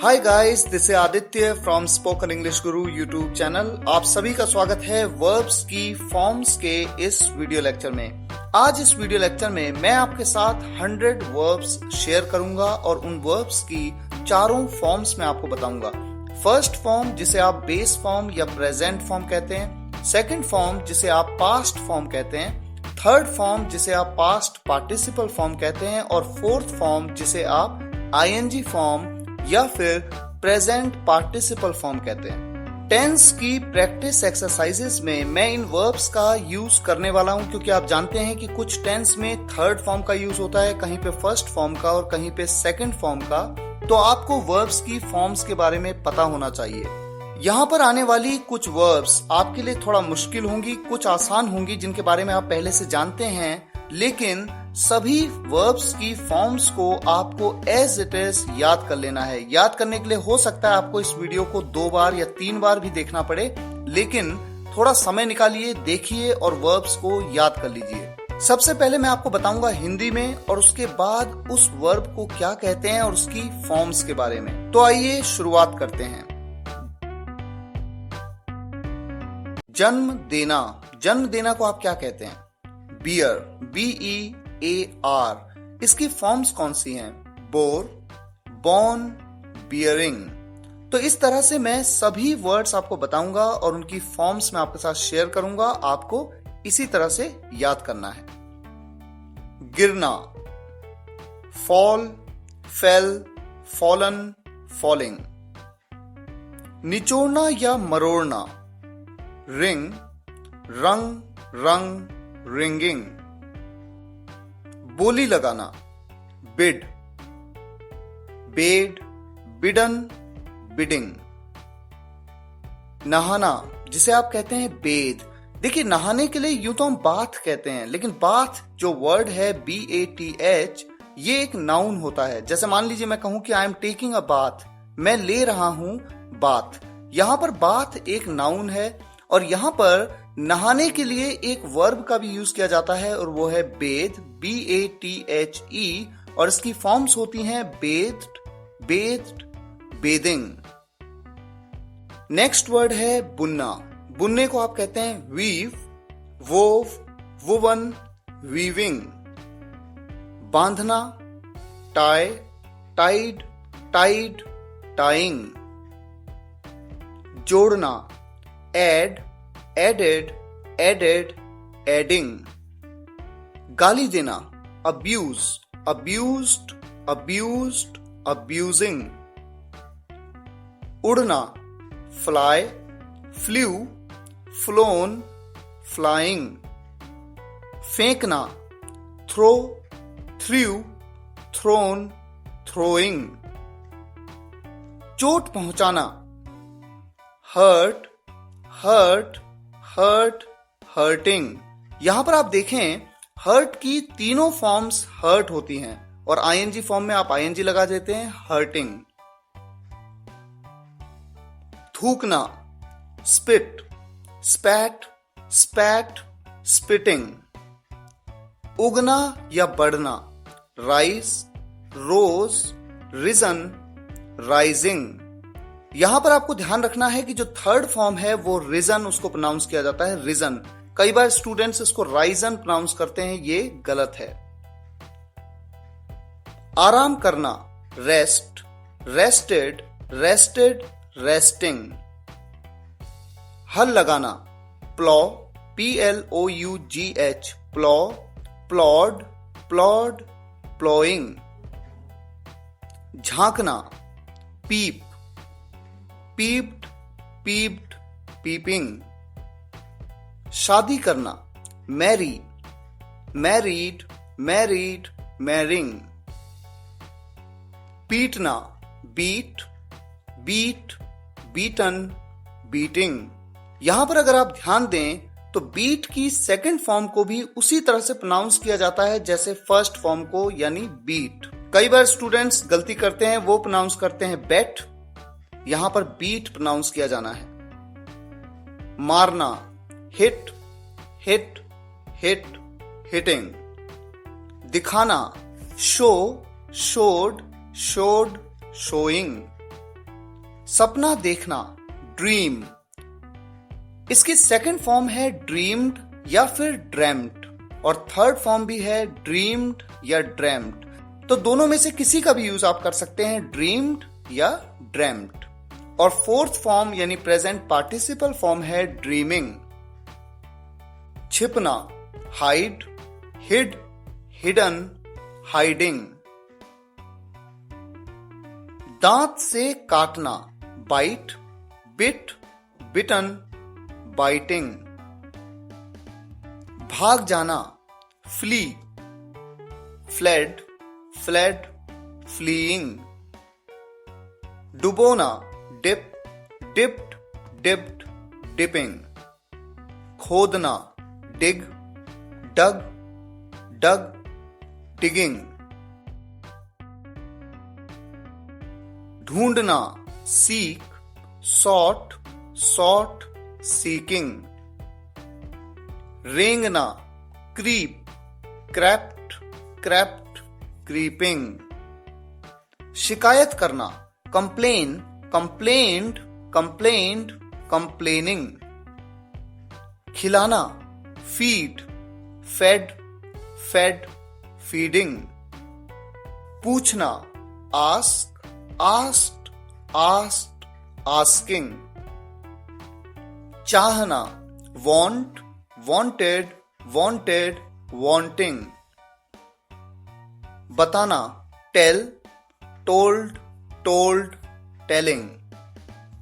Hi guys, this is Aditya from spoken English Guru YouTube channel. आप सभी का स्वागत है वर्ब्स की फॉर्म्स के इस वीडियो लेक्चर में। आज इस वीडियो लेक्चर में मैं आपके साथ 100 वर्ब्स शेयर करूंगा और उन वर्ब्स की चारों फॉर्म्स में आपको बताऊंगा। फर्स्ट फॉर्म जिसे आप बेस फॉर्म या प्रेजेंट फॉर्म कहते हैं, सेकंड फॉर्म जिसे आप पास्ट फॉर्म कहते हैं, थर्ड फॉर्म जिसे आप पास्ट पार्टिसिपल फॉर्म कहते हैं और फोर्थ फॉर्म जिसे आप आईएनजी फॉर्म या फिर प्रेजेंट पार्टिसिपल फॉर्म कहते हैं। टेंस की प्रैक्टिस एक्सरसाइजेस में मैं इन वर्ब्स का यूज करने वाला हूं, क्योंकि आप जानते हैं कि कुछ टेंस में थर्ड फॉर्म का यूज होता है, कहीं पे फर्स्ट फॉर्म का और कहीं पे सेकंड फॉर्म का। तो आपको वर्ब्स की फॉर्म्स के बारे में पता होना चाहिए। यहाँ पर आने वाली कुछ वर्ब्स आपके लिए थोड़ा मुश्किल होंगी, कुछ आसान होंगी जिनके बारे में आप पहले से जानते हैं, लेकिन सभी वर्ब्स की फॉर्म्स को आपको एज इट इज याद कर लेना है। याद करने के लिए हो सकता है आपको इस वीडियो को 2 बार या 3 बार भी देखना पड़े, लेकिन थोड़ा समय निकालिए, देखिए और वर्ब्स को याद कर लीजिए। सबसे पहले मैं आपको बताऊंगा हिंदी में और उसके बाद उस वर्ब को क्या कहते हैं और उसकी फॉर्म्स के बारे में। तो आइए शुरुआत करते हैं। जन्म देना। जन्म देना को आप क्या कहते हैं? Beer, BEAR। इसकी फॉर्म्स कौन सी हैं? Bore, born, bearing. तो इस तरह से मैं सभी वर्ड्स आपको बताऊंगा और उनकी फॉर्म्स मैं आपके साथ शेयर करूंगा। आपको इसी तरह से याद करना है। गिरना, फॉल, फेल, फॉलन, फॉलिंग। निचोड़ना या मरोड़ना। रिंग, रंग, रंग, रिंगिंग। बोली लगाना। Bid, bed, बिडन, bidding. नहाना, जिसे आप कहते हैं बेद। देखिए, नहाने के लिए यूं तो हम बाथ कहते हैं, लेकिन बाथ जो वर्ड है BATH, ये एक नाउन होता है। जैसे मान लीजिए मैं कहूं कि I am taking a bath, मैं ले रहा हूं बाथ। यहां पर बाथ एक नाउन है और यहां पर नहाने के लिए एक वर्ब का भी यूज किया जाता है और वो है बेद, BATHE, और इसकी फॉर्म्स होती हैं बेथ्ड, बेथ्ड, बेदिंग। नेक्स्ट वर्ड है बुनना। बुनने को आप कहते हैं वीव, वोव, वुवन, वीविंग। बांधना, टाई, टाइड, टाइड, टाइंग। जोड़ना, एड, एडेड, एडेड, एडिंग। गाली देना, अब्यूज, अब्यूज्ड, अब्यूज्ड, अब्यूजिंग। उड़ना, फ्लाई, फ्लू, फ्लोन, फ्लाइंग। फेंकना, थ्रो, थ्रू, थ्रोन, थ्रोइंग। चोट पहुंचाना, हर्ट, हर्ट, हर्ट, हर्टिंग। यहां पर आप देखें, हर्ट की तीनों फॉर्म्स हर्ट होती हैं और आईएनजी फॉर्म में आप आईएनजी लगा देते हैं, हर्टिंग। थूकना, स्पिट, स्पैट, स्पैट, स्पिटिंग। उगना या बढ़ना, राइज, रोज, रिजन, राइजिंग। यहां पर आपको ध्यान रखना है कि जो थर्ड फॉर्म है वो रिजन, उसको प्रोनाउंस किया जाता है रिजन। कई बार स्टूडेंट्स इसको राइजन प्रोनाउंस करते हैं, ये गलत है। आराम करना, रेस्ट, रेस्टेड, रेस्टेड, रेस्टिंग। हल लगाना, plough, PLOUGH, plough, ploughed, ploughed, ploughing. झांकना, पीप, पीप्ड, पीप्ड, पीपिंग। शादी करना, मैरी, मैरीड, मैरीड, मैरिंग। पीटना, बीट, बीट, बीटन, बीटिंग। यहां पर अगर आप ध्यान दें तो बीट की सेकंड फॉर्म को भी उसी तरह से प्रोनाउंस किया जाता है जैसे फर्स्ट फॉर्म को, यानी बीट। कई बार स्टूडेंट्स गलती करते हैं, वो प्रोनाउंस करते हैं बेट, यहां पर बीट प्रोनाउंस किया जाना है। मारना, हिट, हिट, हिट, हिटिंग। दिखाना, शो, शोड, showed, showing। सपना देखना, ड्रीम। इसकी सेकंड फॉर्म है ड्रीम्ड या फिर ड्रेम्ड, और थर्ड फॉर्म भी है ड्रीम्ड या ड्रेम्ड। तो दोनों में से किसी का भी यूज आप कर सकते हैं, ड्रीम्ड या ड्रेम्ड। और फोर्थ फॉर्म यानी प्रेजेंट पार्टिसिपल फॉर्म है ड्रीमिंग। छिपना, हाइड, हिड, हिडन, हाइडिंग। दांत से काटना, बाइट, बिट, बिटन, बाइटिंग। भाग जाना, फ्ली, फ्लेड, फ्लेड, फ्लीइंग। डुबोना, डिप, डिप्ड, डिप्ड, डिपिंग। खोदना, डिग, डग, डग, डिगिंग। ढूंढना, सीक, सॉट, सॉट, सीकिंग। रेंगना, क्रीप, क्रैप्ट, क्रैप्ट, क्रीपिंग। शिकायत करना, कंप्लेन, कंप्लेन्ड, कंप्लेन्ड, कंप्लेनिंग। खिलाना, फीड, फेड, फेड, फीडिंग। पूछना, आस्क, आस्क्ड, आस्क्ड, आस्किंग। चाहना, want, wanted, wanted, wanting. बताना, tell, told, told, telling.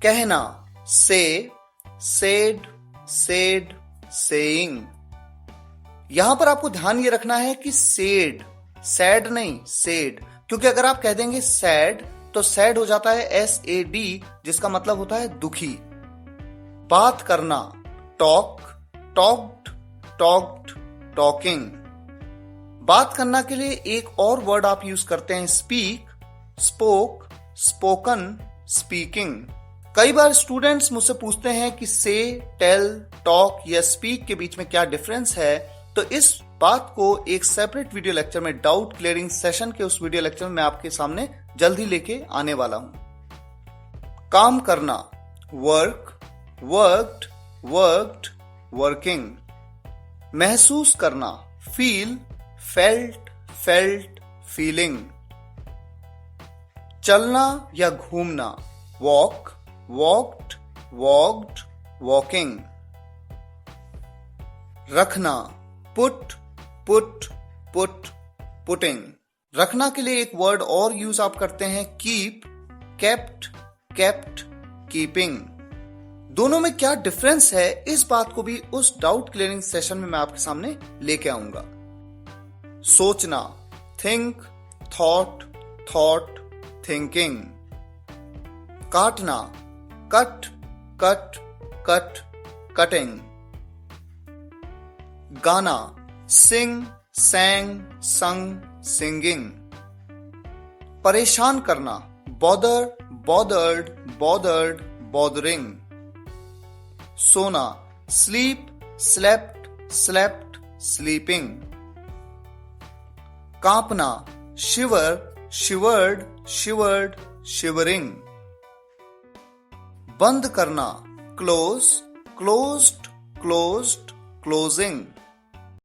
कहना, से, सेड, सेड, सेइंग। यहां पर आपको ध्यान ये रखना है कि सेड, सैड नहीं, सेड, क्योंकि अगर आप कह देंगे सैड तो सैड हो जाता है SAD, जिसका मतलब होता है दुखी। बात करना, टॉक, टॉक्ड, टॉक्ड, टॉकिंग। बात करना के लिए एक और वर्ड आप यूज करते हैं, स्पीक, स्पोक, स्पोकन, स्पीकिंग। कई बार स्टूडेंट्स मुझसे पूछते हैं कि से, टेल, टॉक या स्पीक के बीच में क्या डिफरेंस है, तो इस बात को एक सेपरेट वीडियो लेक्चर में, डाउट क्लियरिंग सेशन के उस वीडियो लेक्चर में मैं आपके सामने जल्दी लेके आने वाला हूं। काम करना, वर्क, वर्कड, वर्कड, वर्किंग। महसूस करना, फील, फेल्ट, फेल्ट, फीलिंग। चलना या घूमना, वॉक, वॉक्ड, वॉक्ड, वॉकिंग। रखना, पुट, पुट, पुट, पुटिंग। रखना के लिए एक वर्ड और यूज आप करते हैं, कीप, केप्ट, केप्ट, कीपिंग। दोनों में क्या डिफरेंस है, इस बात को भी उस डाउट क्लियरिंग सेशन में मैं आपके सामने लेके आऊंगा। सोचना, थिंक, थॉट, थॉट, थिंकिंग। काटना, कट, कट, कट, कटिंग। गाना, सिंग, सैंग, संग, सिंगिंग। परेशान करना, बॉदर, बॉदर्ड, बॉदर्ड, बॉदरिंग। सोना, स्लीप, स्लेप्ट, स्लेप्ट, स्लीपिंग। कांपना, शिवर, शिवर्ड, शिवर्ड, शिवरिंग। बंद करना, क्लोज, क्लोज्ड, क्लोज्ड, क्लोजिंग।